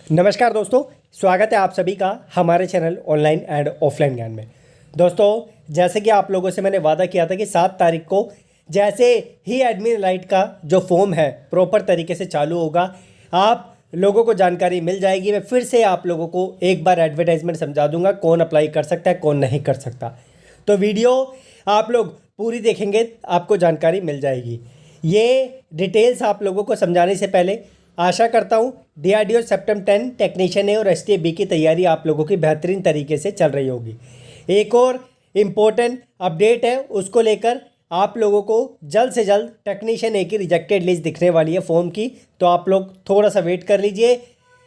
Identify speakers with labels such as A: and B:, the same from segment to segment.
A: नमस्कार दोस्तों, स्वागत है आप सभी का हमारे चैनल ऑनलाइन एंड ऑफलाइन ज्ञान में। दोस्तों, जैसे कि आप लोगों से मैंने वादा किया था कि 7 तारीख को जैसे ही एडमिन लाइट का जो फॉर्म है प्रॉपर तरीके से चालू होगा, आप लोगों को जानकारी मिल जाएगी। मैं फिर से आप लोगों को एक बार एडवर्टाइजमेंट समझा दूंगा, कौन अप्लाई कर सकता है कौन नहीं कर सकता। तो वीडियो आप लोग पूरी देखेंगे, आपको जानकारी मिल जाएगी। ये डिटेल्स आप लोगों को समझाने से पहले आशा करता हूँ DRDO सेप्टेम्बर 10 टेक्नीशियन ए और STA-B की तैयारी आप लोगों की बेहतरीन तरीके से चल रही होगी। एक और इम्पोर्टेंट अपडेट है, उसको लेकर आप लोगों को जल्द से जल्द टेक्नीशियन ए की रिजेक्टेड लिस्ट दिखने वाली है फॉर्म की, तो आप लोग थोड़ा सा वेट कर लीजिए।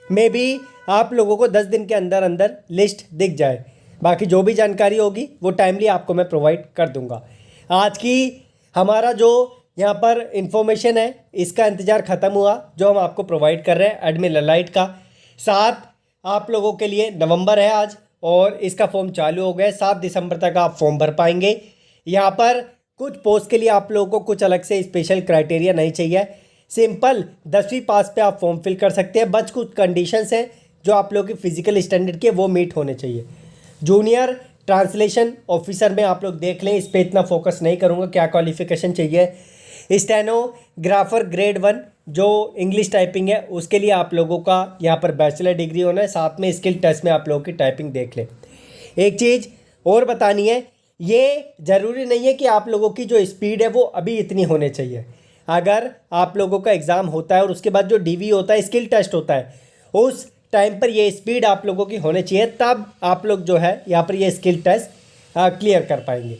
A: मे बी आप लोगों को 10 दिन के अंदर अंदर लिस्ट दिख जाए। बाकी जो भी जानकारी होगी वो टाइमली आपको मैं प्रोवाइड कर दूंगा। आज की हमारा जो यहाँ पर इंफॉर्मेशन है, इसका इंतज़ार ख़त्म हुआ जो हम आपको प्रोवाइड कर रहे हैं एडमिन लाइट का। 7 आप लोगों के लिए नवंबर है आज, और इसका फॉर्म चालू हो गया। 7 दिसंबर तक आप फॉर्म भर पाएंगे। यहाँ पर कुछ पोस्ट के लिए आप लोगों को कुछ अलग से स्पेशल क्राइटेरिया नहीं चाहिए। सिंपल 10वीं पास पे आप फॉर्म फिल कर सकते हैं। बस कुछ कंडीशंस हैं जो आप लोगों की फिजिकल स्टैंडर्ड के वो मीट होने चाहिए। जूनियर ट्रांसलेशन ऑफिसर में आप लोग देख लें, इस पर इतना फोकस नहीं करूँगा क्या क्वालिफिकेशन चाहिए। स्टेनोग्राफर ग्रेड 1 जो इंग्लिश टाइपिंग है उसके लिए आप लोगों का यहाँ पर बैचलर डिग्री होना है। साथ में स्किल टेस्ट में आप लोगों की टाइपिंग देख लें। एक चीज़ और बतानी है, ये ज़रूरी नहीं है कि आप लोगों की जो स्पीड है वो अभी इतनी होने चाहिए। अगर आप लोगों का एग्ज़ाम होता है और उसके बाद जो DV होता है, स्किल टेस्ट होता है, उस टाइम पर ये स्पीड आप लोगों की होनी चाहिए, तब आप लोग जो है यहाँ पर ये स्किल टेस्ट क्लियर कर पाएंगे।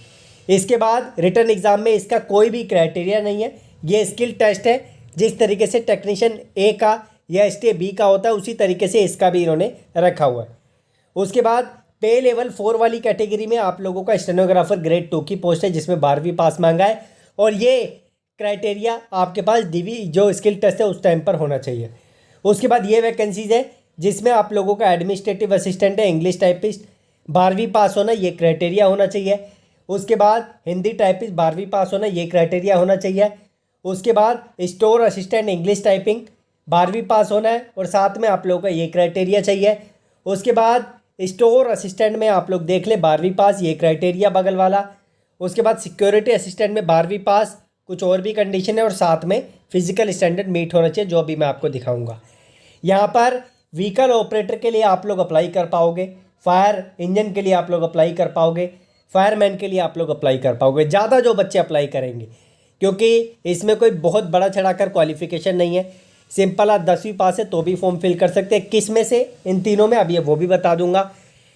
A: इसके बाद रिटर्न एग्ज़ाम में इसका कोई भी क्राइटेरिया नहीं है। ये स्किल टेस्ट है, जिस तरीके से टेक्नीशियन ए का या STA-B का होता है उसी तरीके से इसका भी इन्होंने रखा हुआ है। उसके बाद पे लेवल 4 वाली कैटेगरी में आप लोगों का स्टेनोग्राफर ग्रेड 2 की पोस्ट है, जिसमें 12वीं पास मांगा है, और ये क्राइटेरिया आपके पास DV जो स्किल टेस्ट है उस टाइम पर होना चाहिए। उसके बाद ये वैकेंसीज़ है जिसमें आप लोगों का एडमिनिस्ट्रेटिव असिस्टेंट है, इंग्लिश टाइपिस्ट, 12वीं पास होना, ये क्राइटेरिया होना चाहिए। उसके बाद हिंदी टाइपिस्ट 12वीं पास होना, ये क्राइटेरिया होना चाहिए। उसके बाद स्टोर असिस्टेंट इंग्लिश टाइपिंग 12वीं पास होना है, और साथ में आप लोगों का ये क्राइटेरिया चाहिए। उसके बाद स्टोर असिस्टेंट में आप लोग देख लें 12वीं पास, ये क्राइटेरिया बगल वाला। उसके बाद सिक्योरिटी असिस्टेंट में 12वीं पास, कुछ और भी कंडीशन है, और साथ में फिजिकल स्टैंडर्ड मीट होना चाहिए, जो अभी मैं आपको दिखाऊँगा। यहाँ पर व्हीकल ऑपरेटर के लिए आप लोग अप्लाई कर पाओगे, फायर इंजन के लिए आप लोग अप्लाई कर पाओगे, फायरमैन के लिए आप लोग अप्लाई कर पाओगे। ज़्यादा जो बच्चे अप्लाई करेंगे, क्योंकि इसमें कोई बहुत बड़ा चढ़ाकर क्वालिफिकेशन नहीं है। सिंपल आप 10वीं पास है तो भी फॉर्म फिल कर सकते हैं। किस में से, इन तीनों में, अभी वो भी बता दूंगा।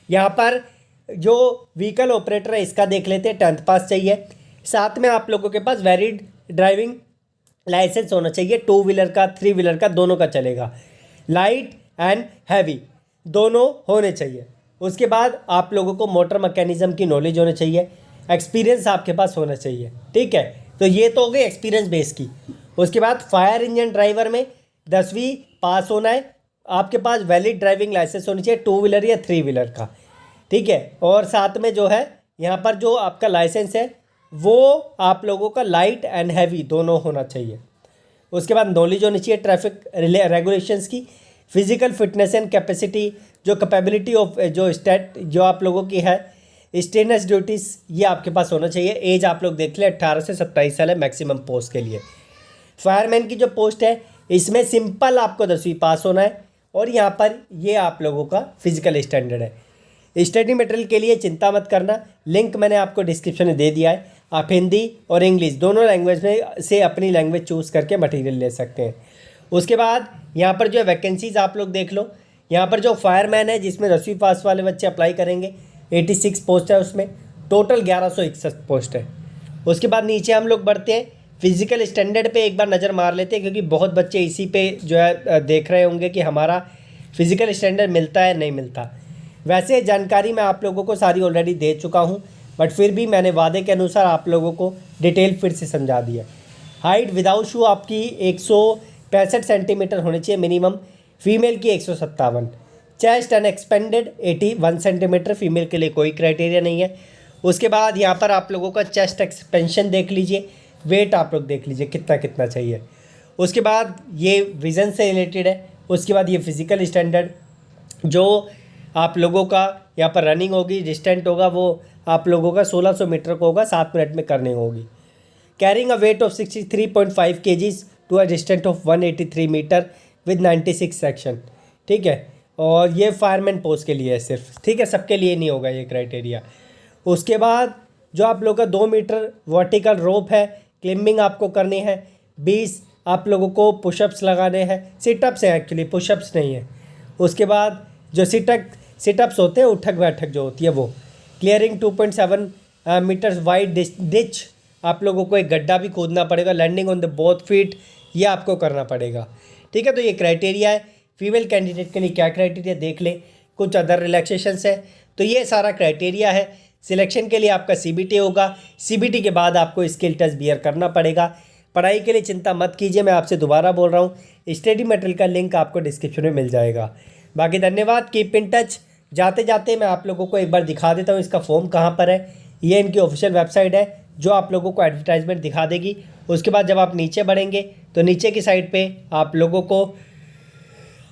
A: यहाँ पर जो व्हीकल ऑपरेटर है इसका देख लेते हैं, 10th पास चाहिए। साथ में आप लोगों के पास वैलिड ड्राइविंग लाइसेंस होना चाहिए, 2 व्हीलर का 3 व्हीलर का दोनों का चलेगा। लाइट एंड हैवी दोनों होने चाहिए। उसके बाद आप लोगों को मोटर मैकेनिज्म की नॉलेज होनी चाहिए, एक्सपीरियंस आपके पास होना चाहिए। ठीक है, तो ये तो हो गई एक्सपीरियंस बेस की। उसके बाद फायर इंजन ड्राइवर में 10वीं पास होना है, आपके पास वैलिड ड्राइविंग लाइसेंस होनी चाहिए, 2 व्हीलर या 3 व्हीलर का। ठीक है, और साथ में जो है यहाँ पर जो आपका लाइसेंस है वो आप लोगों का लाइट एंड हैवी दोनों होना चाहिए। उसके बाद नॉलेज होनी चाहिए ट्रैफिक रेगुलेशंस की, फिजिकल फिटनेस एंड कैपेसिटी, जो कैपेबिलिटी ऑफ जो आप लोगों की है, स्टेनस ड्यूटीज़, ये आपके पास होना चाहिए। एज आप लोग देख लें 18 से 27 साल है मैक्सिमम पोस्ट के लिए। फायरमैन की जो पोस्ट है इसमें सिंपल आपको 10वीं पास होना है, और यहाँ पर ये आप लोगों का फिजिकल स्टैंडर्ड है। स्टडी मटेरियल के लिए चिंता मत करना, लिंक मैंने आपको डिस्क्रिप्शन में दे दिया है। आप हिंदी और इंग्लिश दोनों लैंग्वेज में से अपनी लैंग्वेज चूज़ करके मटेरियल ले सकते हैं। उसके बाद यहाँ पर जो वैकेंसीज़ आप लोग देख लो, यहाँ पर जो फायरमैन है जिसमें 10वीं पास वाले बच्चे अप्लाई करेंगे, 86 पोस्ट है, उसमें टोटल 1161 पोस्ट है। उसके बाद नीचे हम लोग बढ़ते हैं, फिजिकल स्टैंडर्ड पे एक बार नज़र मार लेते हैं, क्योंकि बहुत बच्चे इसी पे जो है देख रहे होंगे कि हमारा फिजिकल स्टैंडर्ड मिलता है नहीं मिलता। वैसे जानकारी मैं आप लोगों को सारी ऑलरेडी दे चुका हूँ, बट फिर भी मैंने वादे के अनुसार आप लोगों को डिटेल फिर से समझा दिया। हाइट विदाउट शू आपकी 165 सेंटीमीटर होनी चाहिए मिनिमम, फीमेल की 157। चेस्ट अनएक्सपेंडेड 81 सेंटीमीटर, फीमेल के लिए कोई क्राइटेरिया नहीं है। उसके बाद यहाँ पर आप लोगों का चेस्ट एक्सपेंशन देख लीजिए, वेट आप लोग देख लीजिए कितना कितना चाहिए। उसके बाद ये विज़न से रिलेटेड है, उसके बाद ये फिज़िकल स्टैंडर्ड जो आप लोगों का यहाँ पर रनिंग होगी, डिस्टेंट होगा, वो आप लोगों का 1600 मीटर को होगा, 7 मिनट में करनी होगी। Carrying a weight of 63.5 kgs to a distant of 183 metre with 96 section, ठीक है। और ये फायरमैन पोस्ट के लिए है सिर्फ, ठीक है, सबके लिए नहीं होगा ये क्राइटेरिया। उसके बाद जो आप लोगों का 2 मीटर वर्टिकल रोप है, क्लिम्बिंग आपको करनी है। 20 आप लोगों को पुशअप्स लगाने हैं, सिटअप्स हैं एक्चुअली, पुशअप्स नहीं है। उसके बाद जो सिटअप्स होते हैं, उठक बैठक जो होती है वो। क्लियरिंग 2.7 मीटर्स वाइड डिच, आप लोगों को एक गड्ढा भी खोदना पड़ेगा। Landing on the both feet, ये आपको करना पड़ेगा, ठीक है। तो ये क्राइटेरिया है। फीमेल कैंडिडेट के लिए क्या क्राइटेरिया देख लें, कुछ अदर रिलैक्सेशंस है। तो ये सारा क्राइटेरिया है। सिलेक्शन के लिए आपका CBT होगा, CBT के बाद आपको स्किल टेस्ट बियर करना पड़ेगा। पढ़ाई के लिए चिंता मत कीजिए, मैं आपसे दोबारा बोल रहा हूँ, स्टडी मटेरियल का लिंक आपको डिस्क्रिप्शन में मिल जाएगा। बाकी धन्यवाद, कीप इन टच। जाते जाते मैं आप लोगों को एक बार दिखा देता हूँ इसका फॉर्म कहाँ पर है। ये इनकी ऑफिशियल वेबसाइट है जो आप लोगों को एडवर्टाइजमेंट दिखा देगी। उसके बाद जब आप नीचे बढ़ेंगे तो नीचे की साइड पे आप लोगों को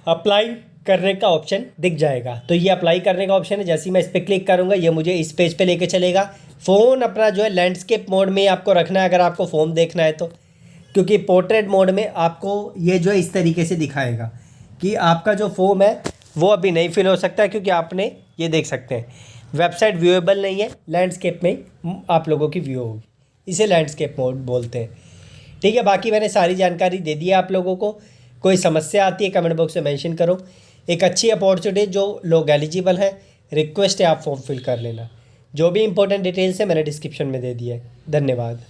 A: अप्लाई करने का ऑप्शन दिख जाएगा। तो ये अप्लाई करने का ऑप्शन है। जैसे ही मैं इस पर क्लिक करूँगा ये मुझे इस पेज पे लेके चलेगा। फ़ोन अपना जो है लैंडस्केप मोड में आपको रखना है अगर आपको फॉर्म देखना है तो, क्योंकि पोर्ट्रेट मोड में आपको ये जो है इस तरीके से दिखाएगा कि आपका जो फॉर्म है वो अभी नहीं फिल हो सकता, क्योंकि आपने ये देख सकते हैं वेबसाइट व्यूएबल नहीं है, लैंडस्केप में ही आप लोगों की व्यू होगी, इसे लैंडस्केप मोड बोलते हैं, ठीक है। बाकी मैंने सारी जानकारी दे दी है आप लोगों को। कोई समस्या आती है कमेंट बॉक्स में मेंशन करो। एक अच्छी अपॉर्चुनिटी, जो लोग एलिजिबल हैं, रिक्वेस्ट है आप फॉर्म फिल कर लेना। जो भी इंपॉर्टेंट डिटेल्स है मैंने डिस्क्रिप्शन में दे दिया है। धन्यवाद।